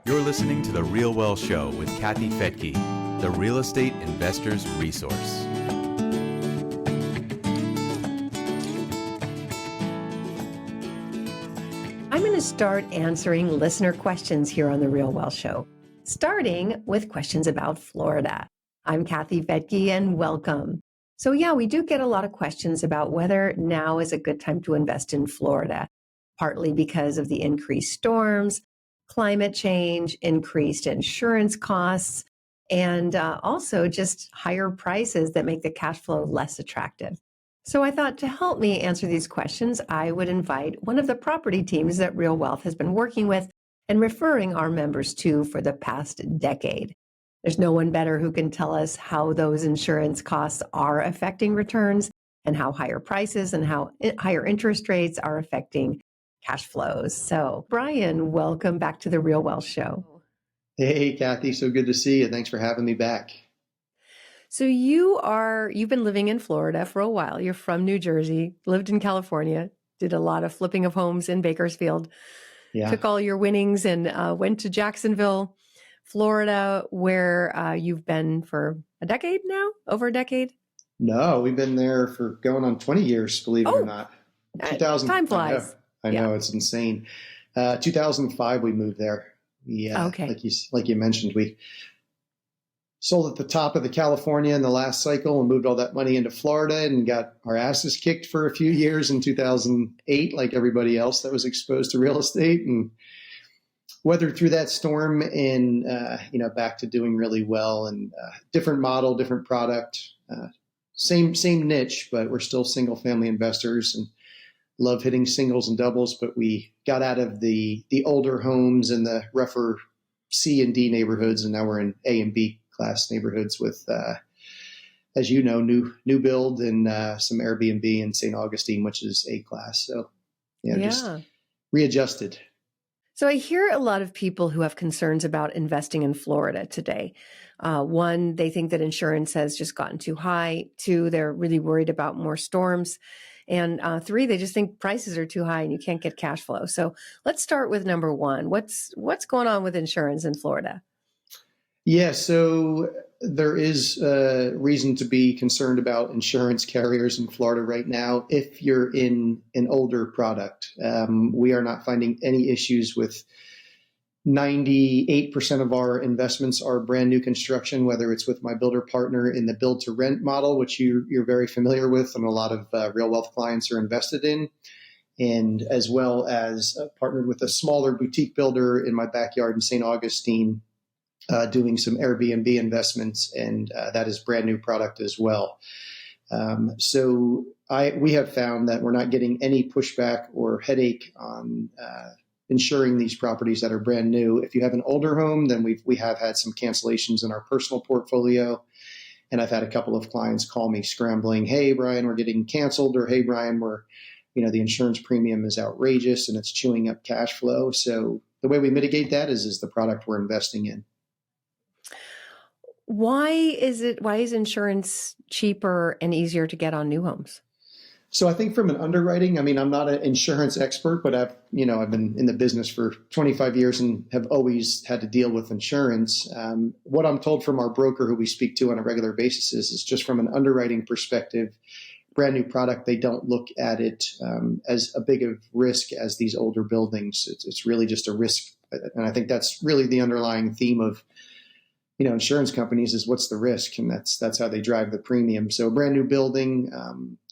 You're listening to The Real Wealth Show with Kathy Fettke, the real estate investor's resource. I'm going to start answering listener questions here on The Real Wealth Show, starting with questions about Florida. I'm Kathy Fettke, and welcome. So we do get a lot of questions about whether now is a good time to invest in Florida, partly because of the increased storms, climate change, increased insurance costs, and also just higher prices that make the cash flow less attractive. So I thought to help me answer these questions, I would invite one of the property teams that Real Wealth has been working with and referring our members to for the past decade. There's no one better who can tell us how those insurance costs are affecting returns and how higher prices and how higher interest rates are affecting cash flows. So, Brian, welcome back to the Real Wealth Show. Hey, Kathy. So good to see you. Thanks for having me back. So you've been living in Florida for a while. You're from New Jersey, lived in California, did a lot of flipping of homes in Bakersfield, took all your winnings and went to Jacksonville, Florida, where you've been for a decade now, over a decade? No, we've been there for going on 20 years, believe it or not. Time flies. I know, it's insane. 2005, we moved there. Okay. Like you mentioned, we sold at the top of the California in the last cycle and moved all that money into Florida and got our asses kicked for a few years in 2008, like everybody else that was exposed to real estate, and weathered through that storm and, back to doing really well, and different model, different product, same niche, but we're still single family investors and love hitting singles and doubles. But we got out of the older homes and the rougher C and D neighborhoods, and now we're in A and B class neighborhoods with, as you know, new build and some Airbnb in St. Augustine, which is A class. So just readjusted. So I hear a lot of people who have concerns about investing in Florida today. One, they think that insurance has just gotten too high. Two, they're really worried about more storms. And three, they just think prices are too high and you can't get cash flow. So let's start with number one. What's going on with insurance in Florida? Yeah, so there is reason to be concerned about insurance carriers in Florida right now. If you're in an older product, we are not finding any issues with 98% of our investments are brand new construction, whether it's with my builder partner in the build to rent model, which you're very familiar with and a lot of Real Wealth clients are invested in, and as well as partnered with a smaller boutique builder in my backyard in St. Augustine, doing some Airbnb investments, and that is brand new product as well. So we have found that we're not getting any pushback or headache on insuring these properties that are brand new. If you have an older home, then we have had some cancellations in our personal portfolio. And I've had a couple of clients call me scrambling, "Hey, Brian, we're getting canceled," or "Hey, Brian, the insurance premium is outrageous and it's chewing up cash flow." So the way we mitigate that is the product we're investing in. Why is insurance cheaper and easier to get on new homes? So I think from an underwriting, I'm not an insurance expert, but I've been in the business for 25 years and have always had to deal with insurance. What I'm told from our broker who we speak to on a regular basis is just from an underwriting perspective, brand new product, they don't look at it as a big of risk as these older buildings. It's really just a risk. And I think that's really the underlying theme of insurance companies is what's the risk, and that's how they drive the premium. So brand new building.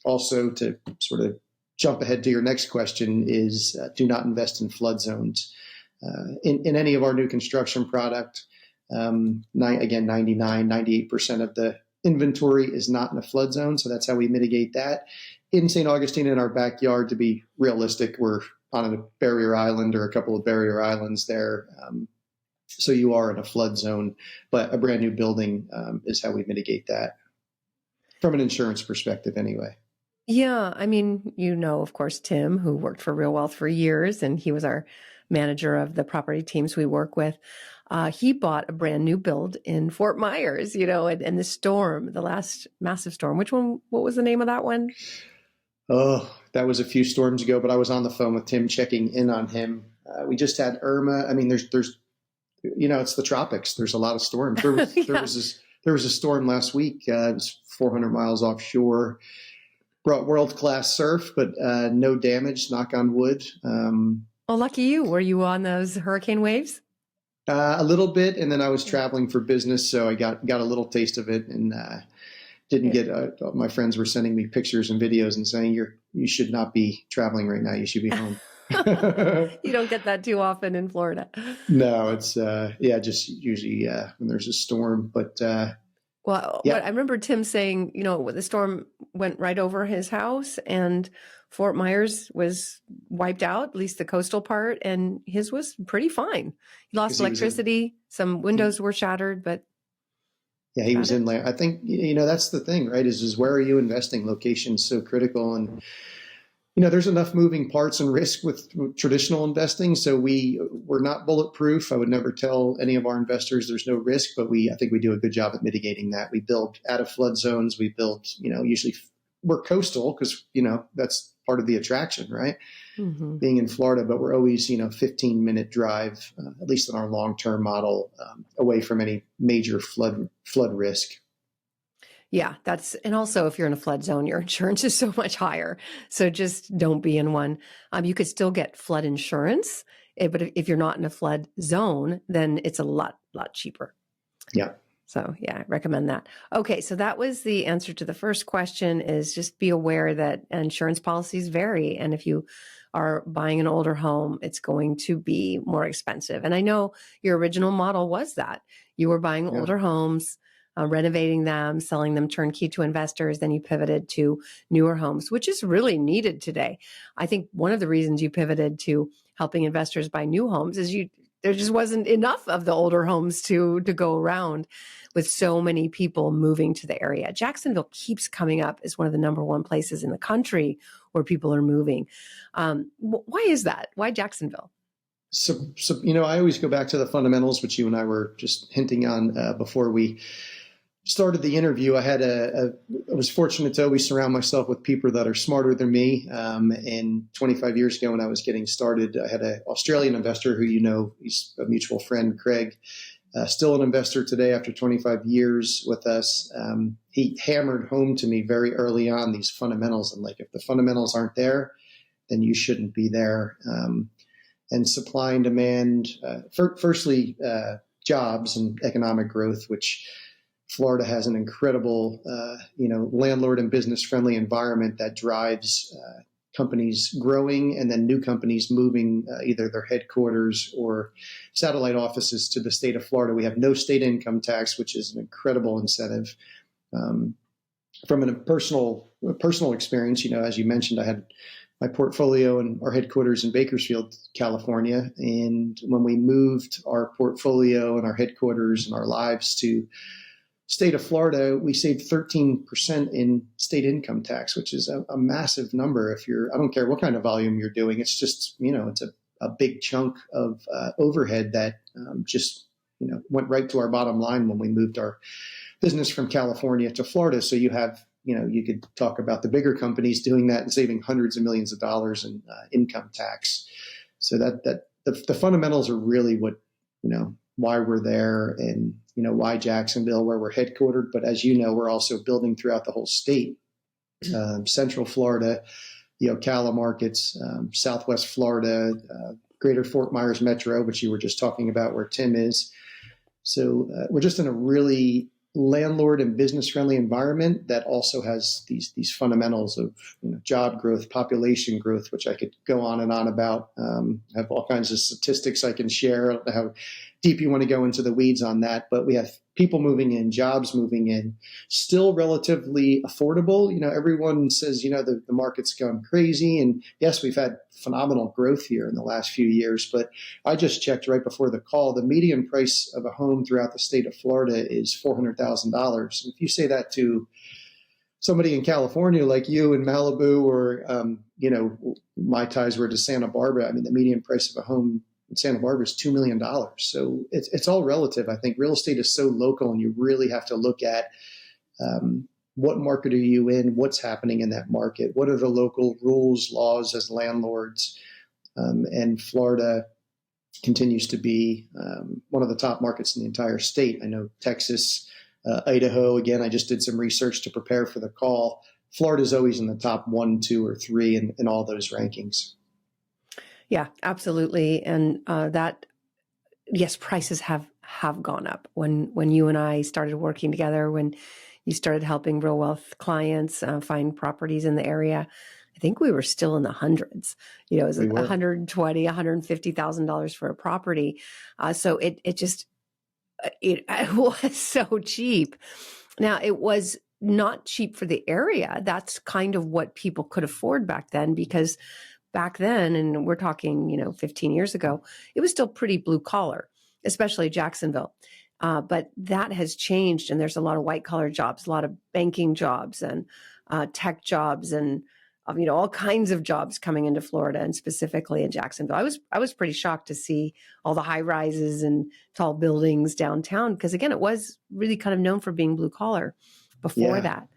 Also, to sort of jump ahead to your next question, is do not invest in flood zones in any of our new construction product. 98% of the inventory is not in a flood zone, so that's how we mitigate that. In St. Augustine, in our backyard, to be realistic, we're on a barrier island or a couple of barrier islands there. So you are in a flood zone, but a brand new building is how we mitigate that from an insurance perspective anyway. Yeah. Of course, Tim, who worked for Real Wealth for years, and he was our manager of the property teams we work with. He bought a brand new build in Fort Myers, and the storm, the last massive storm. What was the name of that one? Oh, that was a few storms ago, but I was on the phone with Tim checking in on him. We just had Irma. There's it's the tropics. There's a lot of storms. There was, Yeah. there was a storm last week. It was 400 miles offshore. Brought world-class surf, but no damage, knock on wood. Oh, lucky you. Were you on those hurricane waves? A little bit, and then I was traveling for business, so I got a little taste of it, and didn't get. My friends were sending me pictures and videos and saying you should not be traveling right now. You should be home. You don't get that too often in Florida. No, it's just usually when there's a storm, but. Well, Yeah. but I remember Tim saying, the storm went right over his house and Fort Myers was wiped out, at least the coastal part, and his was pretty fine. He lost 'Cause he was electricity, some windows were shattered, but Yeah, he was inland. I think, that's the thing, right? Is where are you investing? Location's so critical. And, there's enough moving parts and risk with traditional investing. So we're not bulletproof. I would never tell any of our investors there's no risk, but I think we do a good job at mitigating that. We build out of flood zones. We build, usually we're coastal because, that's part of the attraction, right? Mhm. Being in Florida, but we're always, 15-minute drive, at least in our long-term model, away from any major flood risk. Yeah, and also if you're in a flood zone, your insurance is so much higher. So just don't be in one. You could still get flood insurance, but if you're not in a flood zone, then it's a lot cheaper. Yeah. So yeah, I recommend that. Okay, so that was the answer to the first question, is just be aware that insurance policies vary. And if you are buying an older home, it's going to be more expensive. And I know your original model was that. You were buying older homes, renovating them, selling them turnkey to investors. Then you pivoted to newer homes, which is really needed today. I think one of the reasons you pivoted to helping investors buy new homes is there just wasn't enough of the older homes to go around, with so many people moving to the area. Jacksonville keeps coming up as one of the number one places in the country where people are moving. Why is that? Why Jacksonville? So, I always go back to the fundamentals, which you and I were just hinting on before we started the interview. I was fortunate to always surround myself with people that are smarter than me. And 25 years ago, when I was getting started, I had an Australian investor who, he's a mutual friend, Craig, still an investor today after 25 years with us. He hammered home to me very early on these fundamentals. And if the fundamentals aren't there, then you shouldn't be there. And supply and demand, firstly, jobs and economic growth, which Florida has an incredible, landlord and business friendly environment that drives companies growing and then new companies moving either their headquarters or satellite offices to the state of Florida. We have no state income tax, which is an incredible incentive. From a personal experience, as you mentioned, I had my portfolio and our headquarters in Bakersfield, California. And when we moved our portfolio and our headquarters and our lives to state of Florida, we saved 13% in state income tax, which is a massive number. I don't care what kind of volume you're doing, it's just, it's a big chunk of overhead that just, went right to our bottom line when we moved our business from California to Florida. So you have, you could talk about the bigger companies doing that and saving hundreds of millions of dollars in income tax. So that the fundamentals are really what, why we're there and, why Jacksonville, where we're headquartered. But as you know, we're also building throughout the whole state, Central Florida, the Ocala markets, Southwest Florida, Greater Fort Myers Metro, which you were just talking about where Tim is. So we're just in a really landlord and business friendly environment that also has these fundamentals of job growth, population growth, which I could go on and on about. I have all kinds of statistics I can share. I don't know how deep you want to go into the weeds on that, but we have people moving in, jobs moving in, still relatively affordable. Everyone says, the market's gone crazy. And yes, we've had phenomenal growth here in the last few years, but I just checked right before the call. The median price of a home throughout the state of Florida is $400,000. If you say that to somebody in California like you in Malibu or, my ties were to Santa Barbara, the median price of a home in Santa Barbara is $2 million. So it's all relative. I think real estate is so local and you really have to look at what market are you in, what's happening in that market, what are the local rules, laws as landlords. And Florida continues to be one of the top markets in the entire state. I know Texas, Idaho, again, I just did some research to prepare for the call. Florida is always in the top 1, 2, or 3 in all those rankings. Yeah, absolutely. And yes, prices have gone up. When you and I started working together, when you started helping Real Wealth clients find properties in the area, I think we were still in the hundreds. It was like $120,000, $150,000 for a property. So it was so cheap. Now, it was not cheap for the area. That's kind of what people could afford back then, because back then, and we're talking, 15 years ago, it was still pretty blue collar, especially Jacksonville. But that has changed, and there's a lot of white collar jobs, a lot of banking jobs and tech jobs, and all kinds of jobs coming into Florida, and specifically in Jacksonville. I was pretty shocked to see all the high rises and tall buildings downtown, because again, it was really kind of known for being blue collar before that.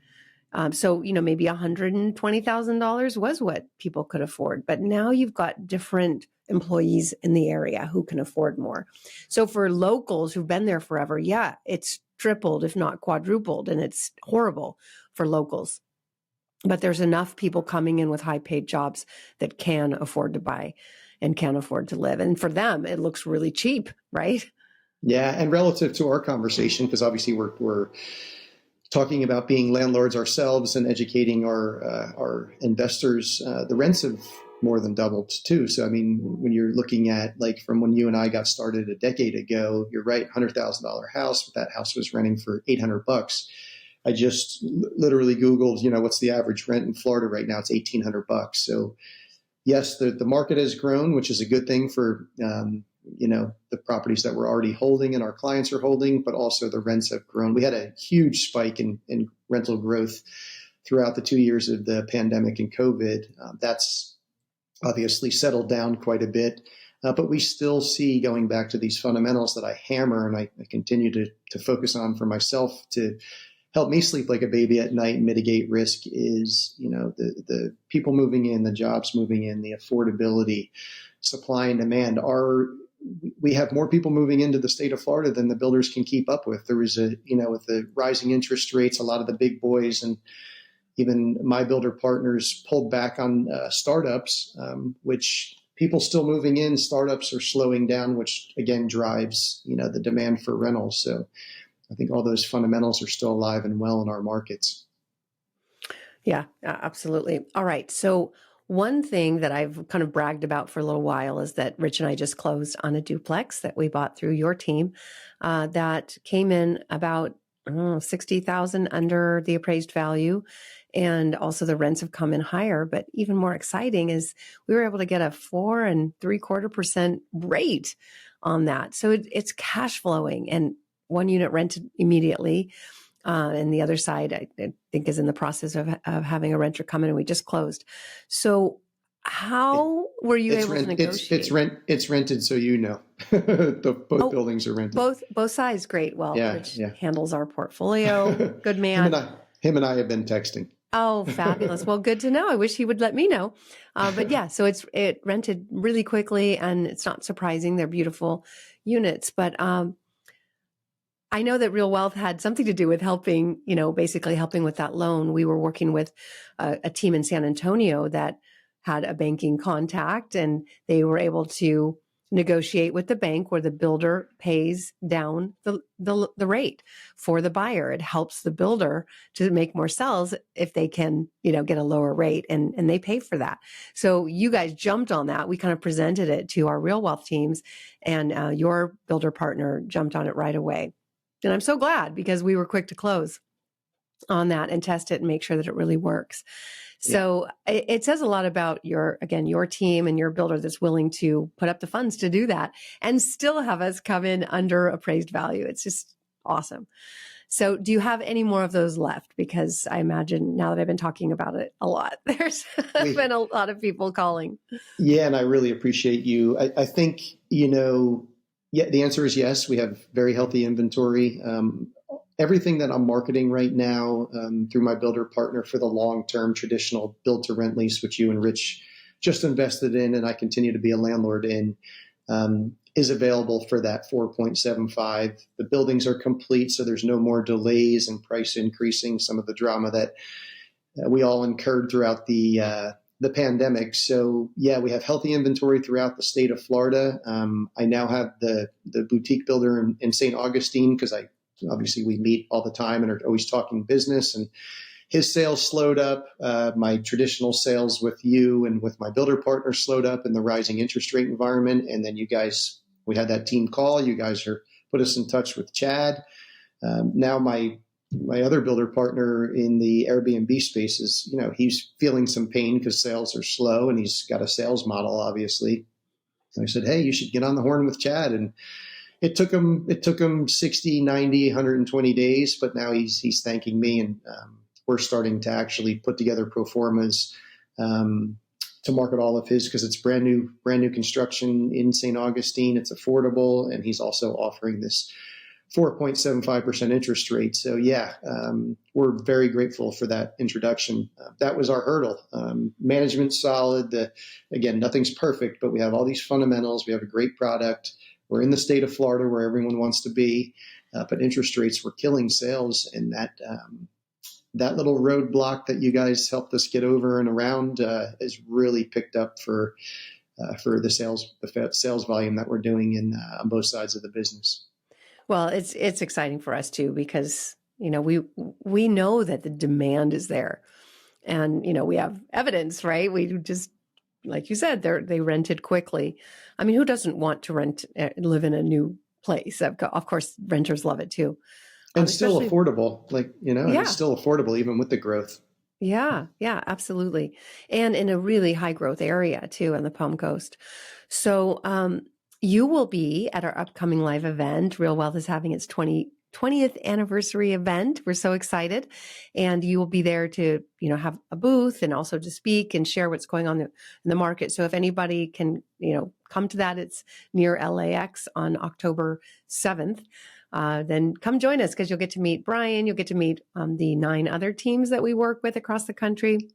So, maybe $120,000 was what people could afford. But now you've got different employees in the area who can afford more. So for locals who've been there forever, yeah, it's tripled, if not quadrupled, and it's horrible for locals. But there's enough people coming in with high paid jobs that can afford to buy and can afford to live. And for them, it looks really cheap, right? Yeah. And relative to our conversation, because obviously we're talking about being landlords ourselves and educating our investors, the rents have more than doubled too. So, I mean, when you're looking at like from when you and I got started a decade ago, you're right, $100,000 house, but that house was renting for $800. I just literally Googled, what's the average rent in Florida right now? It's $1,800. So yes, the market has grown, which is a good thing for, the properties that we're already holding and our clients are holding, but also the rents have grown. We had a huge spike in rental growth throughout the 2 years of the pandemic and COVID. That's obviously settled down quite a bit. But we still see, going back to these fundamentals that I hammer and I continue to focus on for myself to help me sleep like a baby at night and mitigate risk, is, the people moving in, the jobs moving in, the affordability, supply and demand. We have more people moving into the state of Florida than the builders can keep up with. There was with the rising interest rates, a lot of the big boys and even my builder partners pulled back on startups, which people still moving in, startups are slowing down, which again drives, the demand for rentals. So I think all those fundamentals are still alive and well in our markets. Yeah, absolutely. All right. So one thing that I've kind of bragged about for a little while is that Rich and I just closed on a duplex that we bought through your team that came in about $60,000 under the appraised value. And also the rents have come in higher. But even more exciting is we were able to get a 4.75% rate on that. So it's cash flowing, and one unit rented immediately. And the other side, I think, is in the process of having a renter come in, and we just closed. So how were you able to negotiate? It's rented, so both buildings are rented. Both sides, great. Well, Rich handles our portfolio. Good man. Him and I have been texting. Oh, fabulous. Well, good to know. I wish he would let me know. But yeah, so it rented really quickly, and it's not surprising. They're beautiful units. But I know that Real Wealth had something to do with helping, basically helping with that loan. We were working with a team in San Antonio that had a banking contact, and they were able to negotiate with the bank where the builder pays down the rate for the buyer. It helps the builder to make more sales if they can, get a lower rate, and they pay for that. So you guys jumped on that. We kind of presented it to our Real Wealth teams, and your builder partner jumped on it right away. And I'm so glad, because we were quick to close on that and test it and make sure that it really works. So it says a lot about your team and your builder that's willing to put up the funds to do that and still have us come in under appraised value. It's just awesome. So do you have any more of those left? Because I imagine now that I've been talking about it a lot, there's been a lot of people calling. Yeah, and I really appreciate you. I think, the answer is yes. We have very healthy inventory. Everything that I'm marketing right now through my builder partner for the long-term traditional build-to-rent lease, which you and Rich just invested in, and I continue to be a landlord in, is available for that 4.75. The buildings are complete, so there's no more delays and price increasing, some of the drama that we all incurred throughout the pandemic. So yeah, we have healthy inventory throughout the state of Florida. I now have the boutique builder in St. Augustine, because obviously we meet all the time and are always talking business, and his sales slowed up. My traditional sales with you and with my builder partner slowed up in the rising interest rate environment. And then we had that team call. You guys put us in touch with Chad. Now my other builder partner in the Airbnb space is, he's feeling some pain because sales are slow, and he's got a sales model, obviously. So I said, hey, you should get on the horn with Chad. And it took him 60, 90, 120 days, but now he's thanking me, and we're starting to actually put together pro formas to market all of his, because it's brand new construction in St. Augustine. It's affordable, and he's also offering this 4.75% interest rate. So yeah, we're very grateful for that introduction. That was our hurdle. Management's solid. Again, nothing's perfect, but we have all these fundamentals. We have a great product. We're in the state of Florida where everyone wants to be, but interest rates were killing sales, and that little roadblock that you guys helped us get over and around has really picked up for the sales volume that we're doing on both sides of the business. Well, it's exciting for us too, because we know that the demand is there, and we have evidence, right? We just, like you said, they rented quickly. I mean, who doesn't want to live in a new place? Of course, renters love it too. And still affordable, it's still affordable even with the growth. Yeah, absolutely. And in a really high growth area too, on the Palm Coast. So you will be at our upcoming live event. Real Wealth is having its 20th anniversary event. We're so excited. And you will be there to, have a booth and also to speak and share what's going on in the market. So if anybody can, come to that, it's near LAX on October 7th. Then come join us, because you'll get to meet Brian. You'll get to meet the 9 other teams that we work with across the country.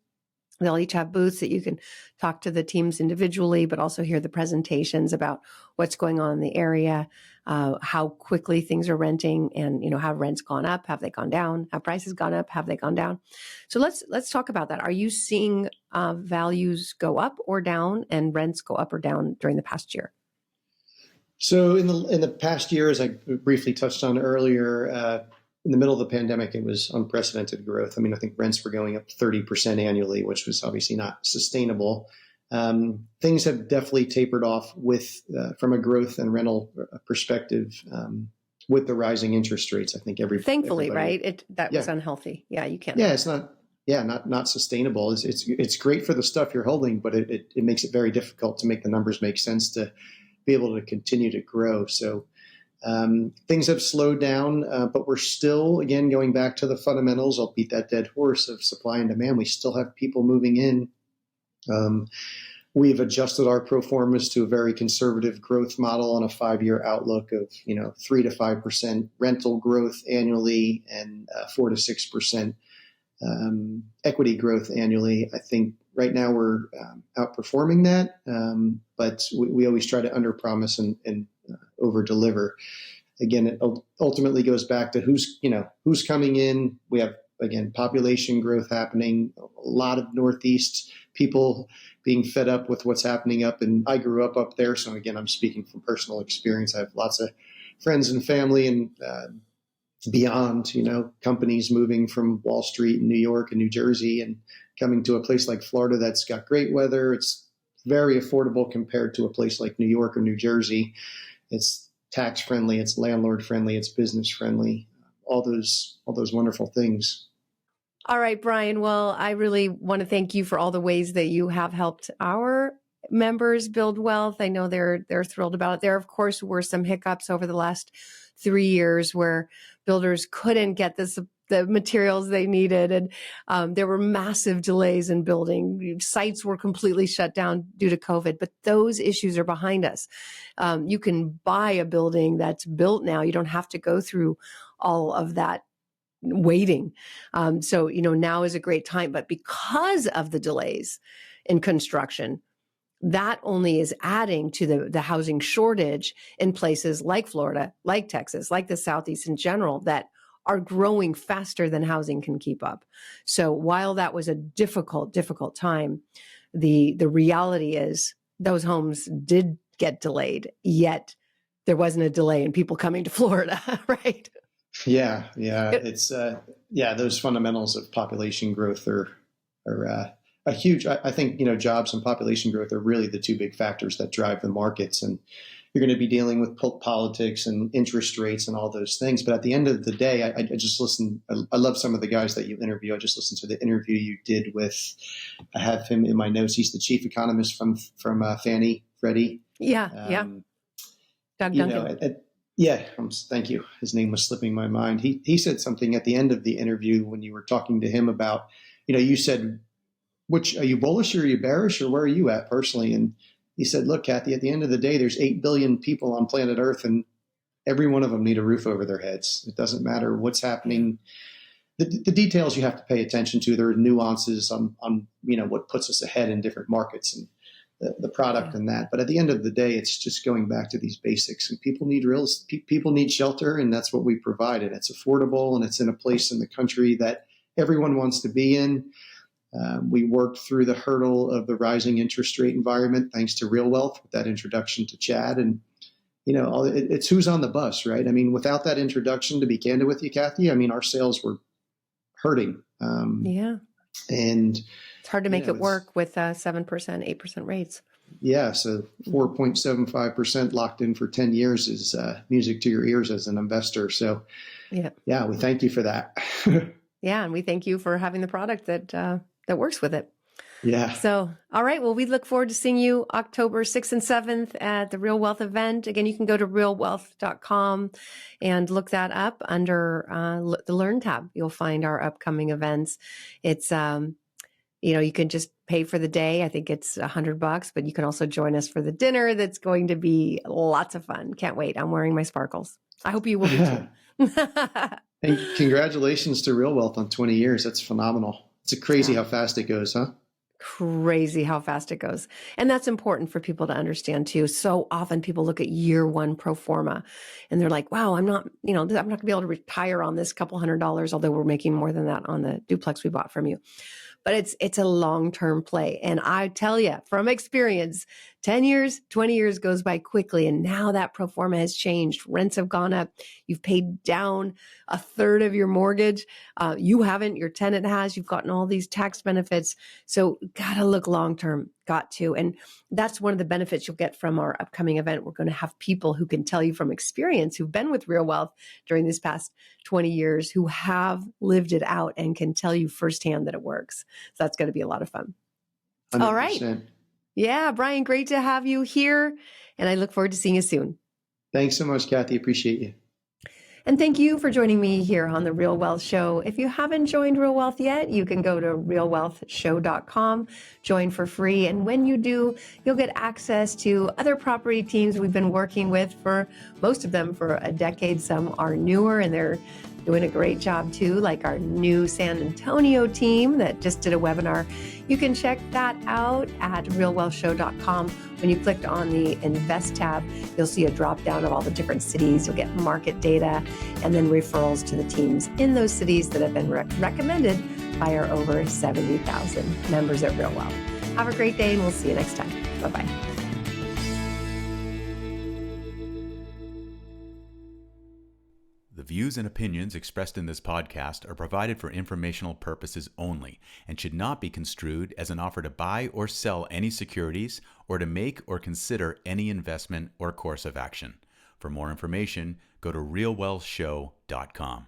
They'll each have booths that you can talk to the teams individually, but also hear the presentations about what's going on in the area, how quickly things are renting, and have rents gone up? Have they gone down? Have prices gone up? Have they gone down? So let's talk about that. Are you seeing values go up or down, and rents go up or down during the past year? So in the past year, as I briefly touched on earlier, in the middle of the pandemic, it was unprecedented growth. I mean, I think rents were going up 30% annually, which was obviously not sustainable. Things have definitely tapered off from a growth and rental perspective with the rising interest rates. I think thankfully, right? That was unhealthy. Yeah, you can't. Yeah, it's not. Yeah, not sustainable. It's great for the stuff you're holding, but it makes it very difficult to make the numbers make sense to be able to continue to grow. So things have slowed down, but we're still, again, going back to the fundamentals. I'll beat that dead horse of supply and demand. We still have people moving in. We've adjusted our pro formas to a very conservative growth model on a 5-year outlook of 3 to 5% rental growth annually and 4 to 6% equity growth annually. I think right now we're outperforming that, but we always try to underpromise and over-deliver. Again, it ultimately goes back to who's coming in. We have, again, population growth happening, a lot of Northeast people being fed up with what's happening up. And I grew up there. So again, I'm speaking from personal experience. I have lots of friends and family and beyond, companies moving from Wall Street in New York and New Jersey and coming to a place like Florida that's got great weather. It's very affordable compared to a place like New York or New Jersey. It's tax friendly, it's landlord friendly, it's business friendly, all those wonderful things. All right, Brian. Well, I really want to thank you for all the ways that you have helped our members build wealth. I know they're thrilled about it. There, of course, were some hiccups over the last 3 years where builders couldn't get the materials they needed. And there were massive delays in building. Sites were completely shut down due to COVID, but those issues are behind us. You can buy a building that's built now. You don't have to go through all of that waiting. So now is a great time, but because of the delays in construction, that only is adding to the housing shortage in places like Florida, like Texas, like the Southeast in general, that are growing faster than housing can keep up. So while that was a difficult time, the reality is those homes did get delayed, yet there wasn't a delay in people coming to Florida, right? Yeah. It's those fundamentals of population growth are a huge. I think jobs and population growth are really the two big factors that drive the markets, and you're going to be dealing with politics and interest rates and all those things. But at the end of the day, I just listen. I love some of the guys that you interview. I just listened to the interview you did with. I have him in my notes. He's the chief economist from Fannie Freddie. Yeah. Doug Duncan. Thank you. His name was slipping my mind. He said something at the end of the interview when you were talking to him about, you said, which are you bullish or are you bearish or where are you at personally? And he said, look, Kathy, at the end of the day, there's 8 billion people on planet Earth and every one of them need a roof over their heads. It doesn't matter what's happening. The details you have to pay attention to. There are nuances on what puts us ahead in different markets and the product and that. But at the end of the day, it's just going back to these basics, and people need shelter, and that's what we provide. And it's affordable, and it's in a place in the country that everyone wants to be in. We worked through the hurdle of the rising interest rate environment thanks to Real Wealth with that introduction to Chad. And, it's who's on the bus, right? I mean, without that introduction, to be candid with you, Kathy, I mean, our sales were hurting. And it's hard to make it work with 7%, 8% rates. Yeah. So 4.75% locked in for 10 years is music to your ears as an investor. So yeah, we thank you for that. Yeah. And we thank you for having the product that works with it. Yeah. So, all right. Well, we look forward to seeing you October 6th and 7th at the Real Wealth event. Again, you can go to realwealth.com and look that up under the Learn tab. You'll find our upcoming events. It's, you can just pay for the day. I think it's $100, but you can also join us for the dinner. That's going to be lots of fun. Can't wait. I'm wearing my sparkles. I hope you will be too. And congratulations to Real Wealth on 20 years. That's phenomenal. It's crazy how fast it goes, huh? Crazy how fast it goes. And that's important for people to understand too. So often people look at year one pro forma and they're like, wow, I'm not gonna be able to retire on this couple $100, although we're making more than that on the duplex we bought from you. But it's a long-term play. And I tell you from experience, 10 years, 20 years goes by quickly. And now that pro forma has changed. Rents have gone up. You've paid down a third of your mortgage. You haven't, your tenant has. You've gotten all these tax benefits. So gotta look long-term, got to. And that's one of the benefits you'll get from our upcoming event. We're going to have people who can tell you from experience, who've been with Real Wealth during this past 20 years, who have lived it out and can tell you firsthand that it works. So that's going to be a lot of fun. 100%. All right. Yeah, Brian, great to have you here. And I look forward to seeing you soon. Thanks so much, Kathy. Appreciate you. And thank you for joining me here on the Real Wealth Show. If you haven't joined Real Wealth yet, you can go to realwealthshow.com, join for free. And when you do, you'll get access to other property teams we've been working with for most of them for a decade. Some are newer and they're doing a great job too, like our new San Antonio team that just did a webinar. You can check that out at realwealthshow.com. When you clicked on the Invest tab, you'll see a drop down of all the different cities. You'll get market data and then referrals to the teams in those cities that have been recommended by our over 70,000 members at Real Wealth. Have a great day and we'll see you next time. Bye-bye. The views and opinions expressed in this podcast are provided for informational purposes only and should not be construed as an offer to buy or sell any securities or to make or consider any investment or course of action. For more information, go to realwealthshow.com.